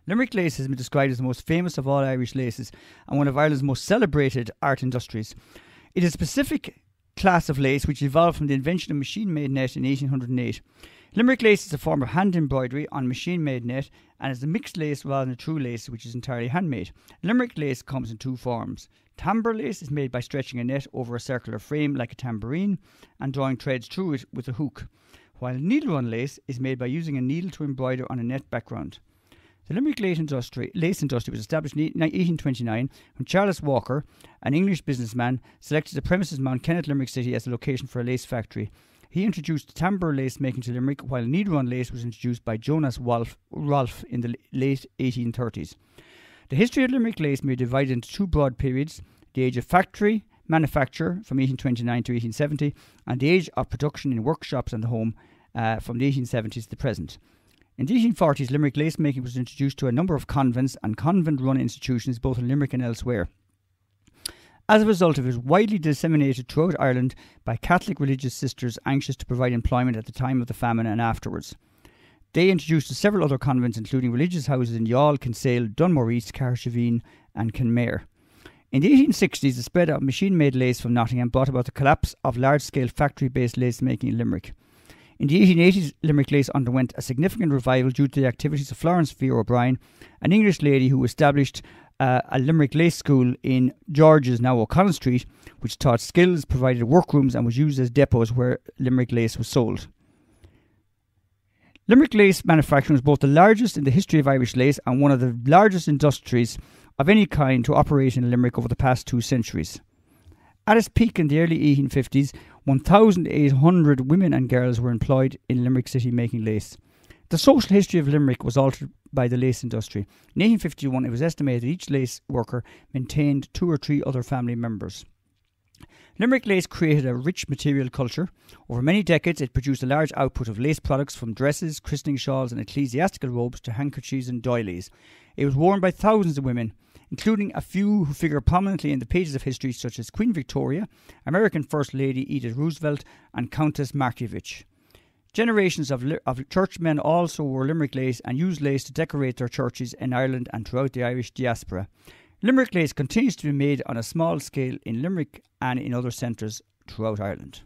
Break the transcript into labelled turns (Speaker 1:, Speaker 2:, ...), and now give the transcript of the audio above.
Speaker 1: Limerick Lace has been described as the most famous of all Irish laces and one of Ireland's most celebrated art industries. It is a specific class of lace which evolved from the invention of machine-made net in 1808. Limerick lace is a form of hand embroidery on machine-made net and is a mixed lace rather than a true lace which is entirely handmade. Limerick lace comes in two forms. Tambour lace is made by stretching a net over a circular frame like a tambourine and drawing threads through it with a hook, while needle-run lace is made by using a needle to embroider on a net background. The Limerick lace industry was established in 1829 when Charles Walker, an English businessman, selected the premises in Mount Kenneth, Limerick City as the location for a lace factory. He introduced tambour lace making to Limerick, while needle-run lace was introduced by Jonas Rolfe in the late 1830s. The history of Limerick lace may be divided into two broad periods: the age of factory manufacture from 1829 to 1870, and the age of production in workshops and the home from the 1870s to the present. In the 1840s, Limerick lace making was introduced to a number of convents and convent-run institutions both in Limerick and elsewhere. As a result, it was widely disseminated throughout Ireland by Catholic religious sisters anxious to provide employment at the time of the famine and afterwards. They introduced to several other convents, including religious houses in Youghal, Kinsale, Dunmore East, Carricksheveen and Kenmare. In the 1860s, the spread of machine-made lace from Nottingham brought about the collapse of large-scale factory-based lace making in Limerick. In the 1880s, Limerick lace underwent a significant revival due to the activities of Florence Fear O'Brien, an English lady who established a Limerick Lace School in George's, now O'Connell Street, which taught skills, provided workrooms and was used as depots where Limerick lace was sold. Limerick lace manufacturing was both the largest in the history of Irish lace and one of the largest industries of any kind to operate in Limerick over the past 2 centuries. At its peak in the early 1850s, 1,800 women and girls were employed in Limerick City making lace. The social history of Limerick was altered by the lace industry. In 1851, it was estimated that each lace worker maintained 2 or 3 other family members. Limerick lace created a rich material culture. Over many decades, it produced a large output of lace products from dresses, christening shawls and ecclesiastical robes to handkerchiefs and doilies. It was worn by thousands of women, including a few who figure prominently in the pages of history, such as Queen Victoria, American First Lady Edith Roosevelt and Countess Markievicz. Generations of churchmen also wore Limerick lace and used lace to decorate their churches in Ireland and throughout the Irish diaspora. Limerick lace continues to be made on a small scale in Limerick and in other centres throughout Ireland.